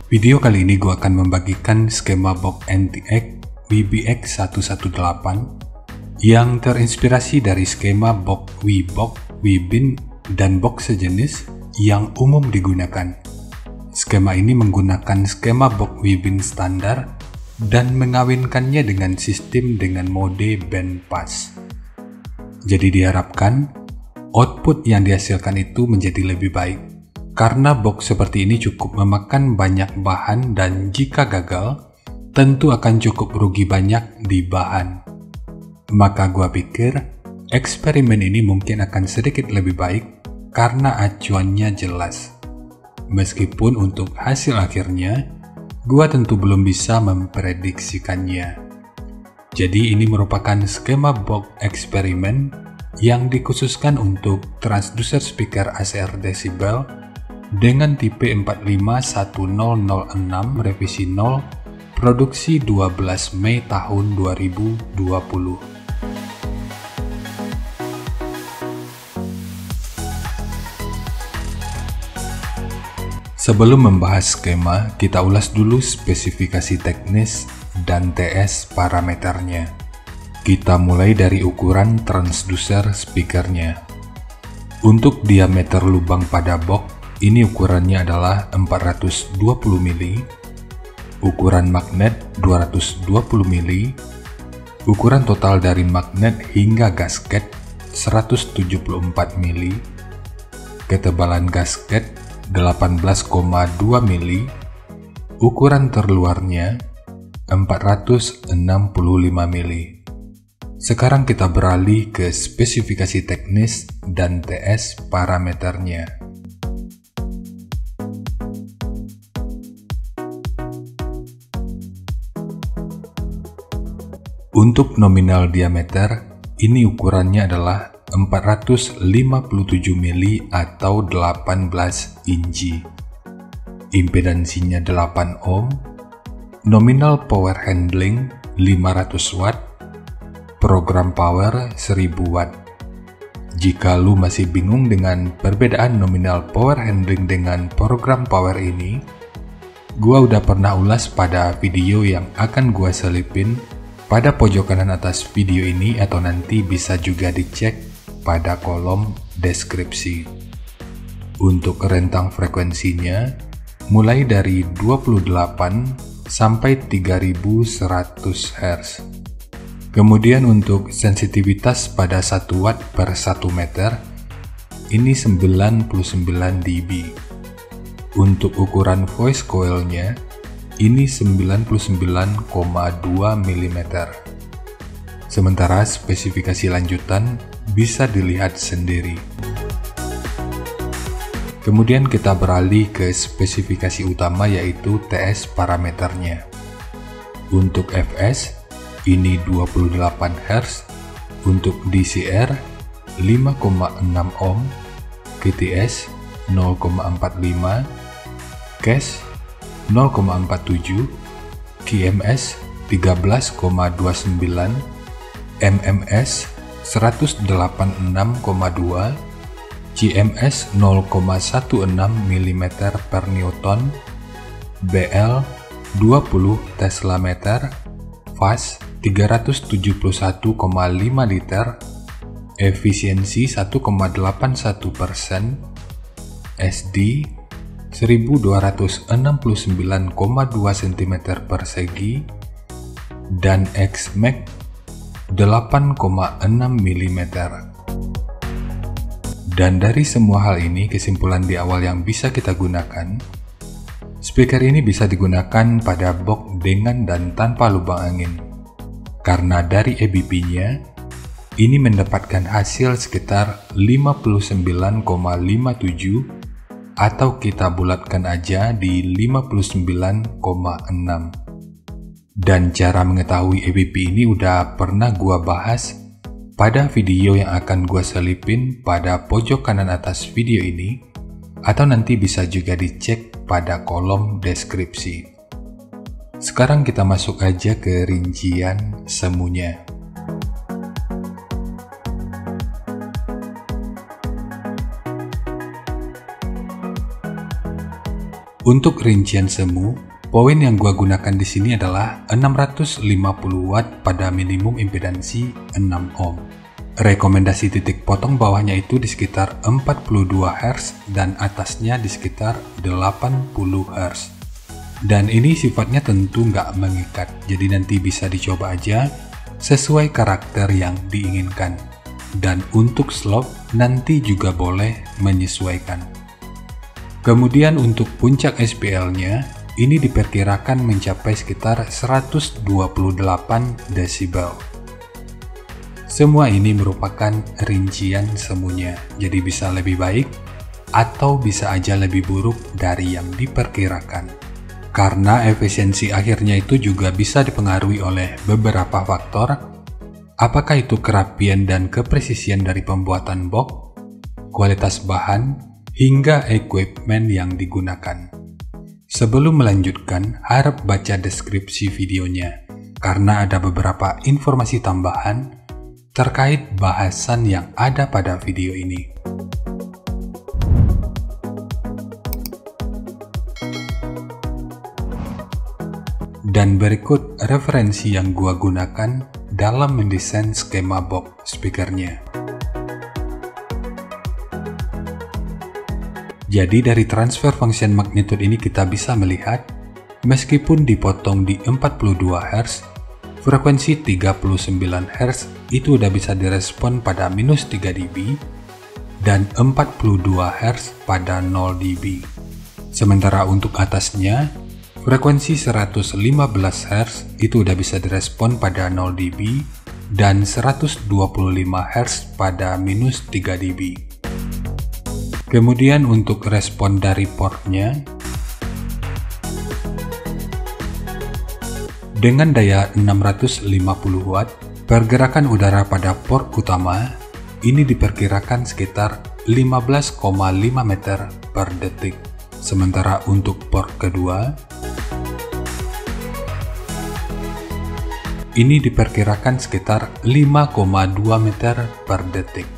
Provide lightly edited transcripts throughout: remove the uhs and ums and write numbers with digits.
Video kali ini gue akan membagikan skema box NTX WBX118 yang terinspirasi dari skema box WBox, WBin, dan box sejenis yang umum digunakan. Skema ini menggunakan skema box WBin standar dan mengawinkannya dengan sistem dengan mode bandpass. Jadi diharapkan output yang dihasilkan itu menjadi lebih baik. Karena box seperti ini cukup memakan banyak bahan dan jika gagal, tentu akan cukup rugi banyak di bahan. Maka gua pikir, eksperimen ini mungkin akan sedikit lebih baik karena acuannya jelas. Meskipun untuk hasil akhirnya, gua tentu belum bisa memprediksikannya. Jadi ini merupakan skema box eksperimen yang dikhususkan untuk transducer speaker ACR Decibel dengan tipe 451006 revisi 0 produksi 12 Mei tahun 2020. Sebelum membahas skema, kita ulas dulu spesifikasi teknis dan TS parameternya. Kita mulai dari ukuran transducer speakernya. Untuk diameter lubang pada box, ini ukurannya adalah 420 mili, ukuran magnet 220 mili, ukuran total dari magnet hingga gasket 174 mili, ketebalan gasket 18,2 mili, ukuran terluarnya 465 mili. Sekarang kita beralih ke spesifikasi teknis dan TS parameternya. Untuk nominal diameter, ini ukurannya adalah 457 mili atau 18 inci. Impedansinya 8 ohm, nominal power handling 500 watt, program power 1000 watt. Jika lu masih bingung dengan perbedaan nominal power handling dengan program power ini, gua udah pernah ulas pada video yang akan gua selipin pada pojok kanan atas video ini atau nanti bisa juga dicek pada kolom deskripsi. Untuk rentang frekuensinya mulai dari 28 sampai 3100 Hz. Kemudian untuk sensitivitas pada 1 watt per 1 meter ini 99 dB. Untuk ukuran voice coilnya ini 99,2 mm. Sementara spesifikasi lanjutan bisa dilihat sendiri. Kemudian kita beralih ke spesifikasi utama yaitu TS parameternya. Untuk Fs ini 28 Hz, untuk DCR 5,6 ohm, KTS 0,45, Cache 0,47, QMS 13,29, MMS 186,2, CMS 0,16 mm per Newton, BL 20 Tesla meter, fast 371,5 liter, efisiensi 1,81%, SD 1269,2 cm persegi, dan Xmax 8,6 mm. Dan dari semua hal ini, kesimpulan di awal yang bisa kita gunakan, speaker ini bisa digunakan pada box dengan dan tanpa lubang angin. Karena dari EBP-nya, ini mendapatkan hasil sekitar 59,57 atau kita bulatkan aja di 59,6. Dan cara mengetahui EBP ini udah pernah gua bahas pada video yang akan gua selipin pada pojok kanan atas video ini, atau nanti bisa juga dicek pada kolom deskripsi. Sekarang kita masuk aja ke rincian semuanya. Untuk rincian semu, poin yang gua gunakan di sini adalah 650 watt pada minimum impedansi 6 ohm. Rekomendasi titik potong bawahnya itu di sekitar 42 Hz dan atasnya di sekitar 80 Hz. Dan ini sifatnya tentu nggak mengikat, jadi nanti bisa dicoba aja sesuai karakter yang diinginkan. Dan untuk slope nanti juga boleh menyesuaikan. Kemudian untuk puncak SPL-nya, ini diperkirakan mencapai sekitar 128 desibel. Semua ini merupakan rincian semuanya, jadi bisa lebih baik atau bisa aja lebih buruk dari yang diperkirakan. Karena efisiensi akhirnya itu juga bisa dipengaruhi oleh beberapa faktor, apakah itu kerapian dan kepresisian dari pembuatan box, kualitas bahan, hingga equipment yang digunakan. Sebelum melanjutkan, harap baca deskripsi videonya, karena ada beberapa informasi tambahan terkait bahasan yang ada pada video ini. Dan berikut referensi yang gua gunakan dalam mendesain skema box speakernya. Jadi dari transfer function magnitude ini kita bisa melihat, meskipun dipotong di 42 Hz, frekuensi 39 Hz itu udah bisa direspon pada minus 3 dB, dan 42 Hz pada 0 dB. Sementara untuk atasnya, frekuensi 115 Hz itu udah bisa direspon pada 0 dB, dan 125 Hz pada minus 3 dB. Kemudian untuk respon dari portnya, dengan daya 650 watt, pergerakan udara pada port utama ini diperkirakan sekitar 15,5 meter per detik. Sementara untuk port kedua, ini diperkirakan sekitar 5,2 meter per detik.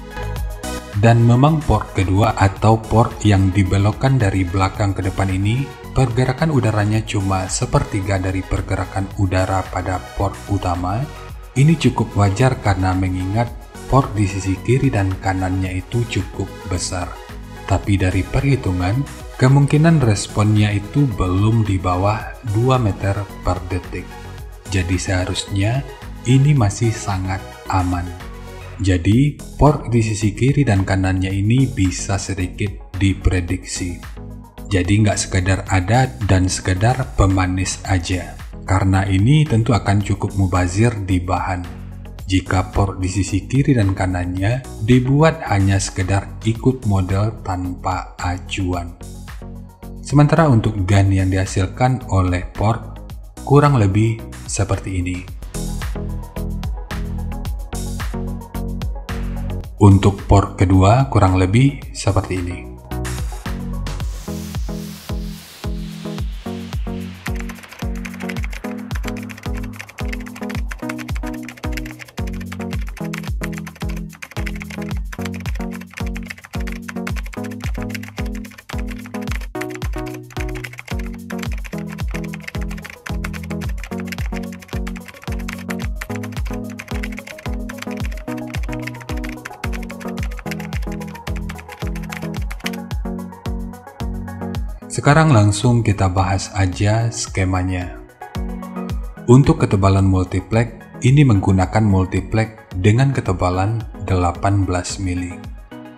Dan memang port kedua atau port yang dibelokkan dari belakang ke depan ini, pergerakan udaranya cuma sepertiga dari pergerakan udara pada port utama. Ini cukup wajar karena mengingat port di sisi kiri dan kanannya itu cukup besar. Tapi dari perhitungan, kemungkinan responnya itu belum di bawah 2 meter per detik. Jadi seharusnya ini masih sangat aman. Jadi, port di sisi kiri dan kanannya ini bisa sedikit diprediksi. Jadi nggak sekedar ada dan sekedar pemanis aja. Karena ini tentu akan cukup mubazir di bahan. Jika port di sisi kiri dan kanannya dibuat hanya sekedar ikut model tanpa acuan. Sementara untuk gain yang dihasilkan oleh port kurang lebih seperti ini. Untuk port kedua kurang lebih seperti ini. Sekarang langsung kita bahas aja skemanya. Untuk ketebalan multiplex, ini menggunakan multiplex dengan ketebalan 18 mili.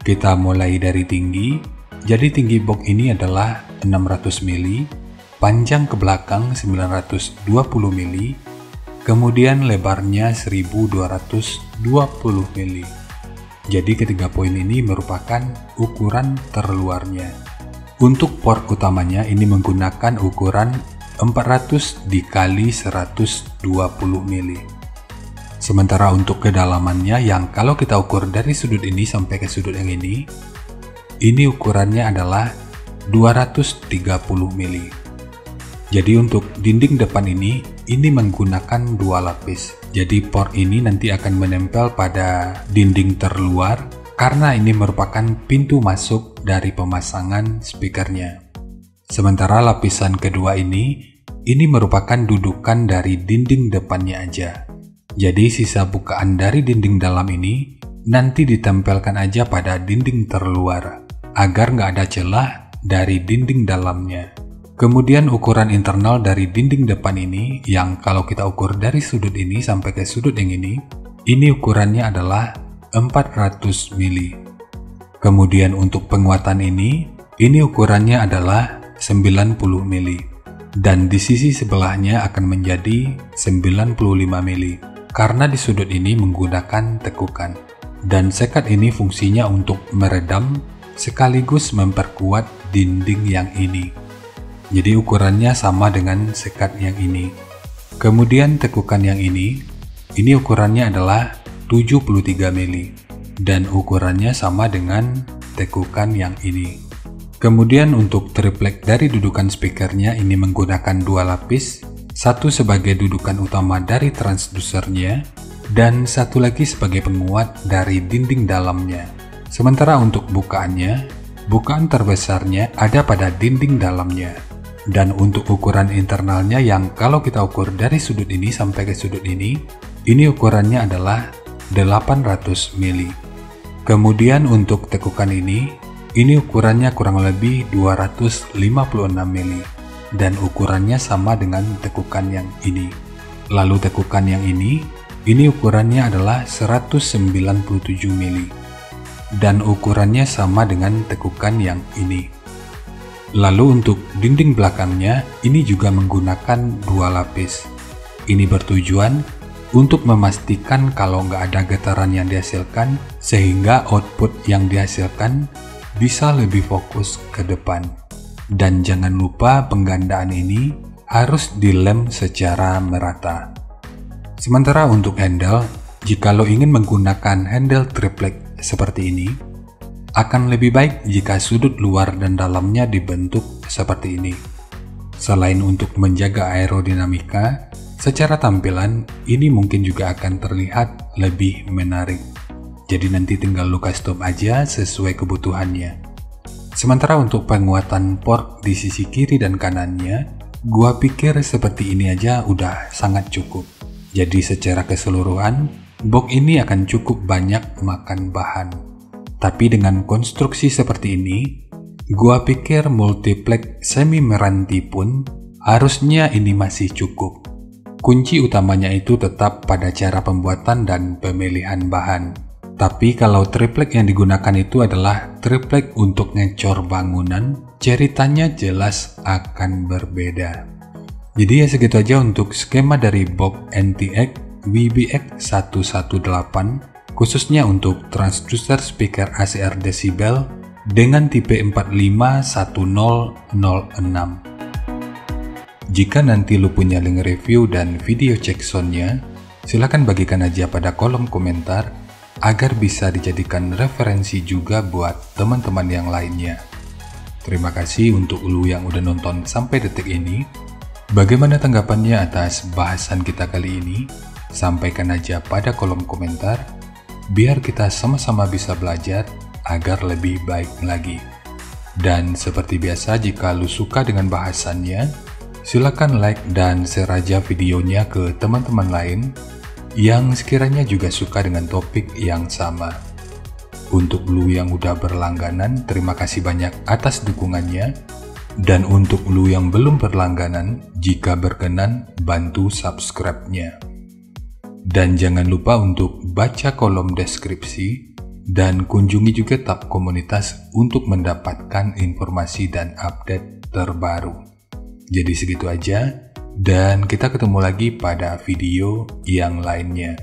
Kita mulai dari tinggi, jadi tinggi box ini adalah 600 mili, panjang ke belakang 920 mili, kemudian lebarnya 1220 mili. Jadi ketiga poin ini merupakan ukuran terluarnya. Untuk port utamanya ini menggunakan ukuran 400 dikali 120 mili. Sementara untuk kedalamannya yang kalau kita ukur dari sudut ini sampai ke sudut yang ini ukurannya adalah 230 mili. Jadi untuk dinding depan ini menggunakan dua lapis. Jadi port ini nanti akan menempel pada dinding terluar karena ini merupakan pintu masuk dari pemasangan speakernya. Sementara lapisan kedua ini merupakan dudukan dari dinding depannya aja. Jadi sisa bukaan dari dinding dalam ini nanti ditempelkan aja pada dinding terluar, agar nggak ada celah dari dinding dalamnya. Kemudian ukuran internal dari dinding depan ini, yang kalau kita ukur dari sudut ini sampai ke sudut yang ini ukurannya adalah 400 mili. Kemudian untuk penguatan ini ukurannya adalah 90 mili. Dan di sisi sebelahnya akan menjadi 95 mili. Karena di sudut ini menggunakan tekukan. Dan sekat ini fungsinya untuk meredam sekaligus memperkuat dinding yang ini. Jadi ukurannya sama dengan sekat yang ini. Kemudian tekukan yang ini ukurannya adalah 73 mili. Dan ukurannya sama dengan tekukan yang ini. Kemudian untuk triplek dari dudukan speakernya ini menggunakan dua lapis, satu sebagai dudukan utama dari transdusernya, dan satu lagi sebagai penguat dari dinding dalamnya. Sementara untuk bukaannya, bukaan terbesarnya ada pada dinding dalamnya. Dan untuk ukuran internalnya yang kalau kita ukur dari sudut ini sampai ke sudut ini ukurannya adalah 800 mili. Kemudian untuk tekukan ini ukurannya kurang lebih 256 mili. Dan ukurannya sama dengan tekukan yang ini. Lalu tekukan yang ini ukurannya adalah 197 mili. Dan ukurannya sama dengan tekukan yang ini. Lalu untuk dinding belakangnya ini juga menggunakan dua lapis. Ini bertujuan untuk memastikan kalau nggak ada getaran yang dihasilkan sehingga output yang dihasilkan bisa lebih fokus ke depan. Dan jangan lupa penggandaan ini harus dilem secara merata. Sementara untuk handle, jika lo ingin menggunakan handle triplek seperti ini, akan lebih baik jika sudut luar dan dalamnya dibentuk seperti ini. Selain untuk menjaga aerodinamika, secara tampilan ini mungkin juga akan terlihat lebih menarik. Jadi nanti tinggal lo custom aja sesuai kebutuhannya. Sementara untuk penguatan port di sisi kiri dan kanannya, gua pikir seperti ini aja udah sangat cukup. Jadi secara keseluruhan, box ini akan cukup banyak makan bahan. Tapi dengan konstruksi seperti ini, gua pikir multiplex semi meranti pun harusnya ini masih cukup. Kunci utamanya itu tetap pada cara pembuatan dan pemilihan bahan. Tapi kalau triplek yang digunakan itu adalah triplek untuk ngecor bangunan, ceritanya jelas akan berbeda. Jadi ya segitu aja untuk skema dari box NTX WBX118, khususnya untuk transducer speaker ACR Decibel dengan tipe 451006. Jika nanti lu punya link review dan video cek soundnya, silahkan bagikan aja pada kolom komentar agar bisa dijadikan referensi juga buat teman-teman yang lainnya. Terima kasih untuk lu yang udah nonton sampai detik ini. Bagaimana tanggapannya atas bahasan kita kali ini? Sampaikan aja pada kolom komentar, biar kita sama-sama bisa belajar agar lebih baik lagi. Dan seperti biasa, jika lu suka dengan bahasannya, silakan like dan share aja videonya ke teman-teman lain yang sekiranya juga suka dengan topik yang sama. Untuk lu yang udah berlangganan, terima kasih banyak atas dukungannya. Dan untuk lu yang belum berlangganan, jika berkenan, bantu subscribe-nya. Dan jangan lupa untuk baca kolom deskripsi dan kunjungi juga tab komunitas untuk mendapatkan informasi dan update terbaru. Jadi segitu aja, dan kita ketemu lagi pada video yang lainnya.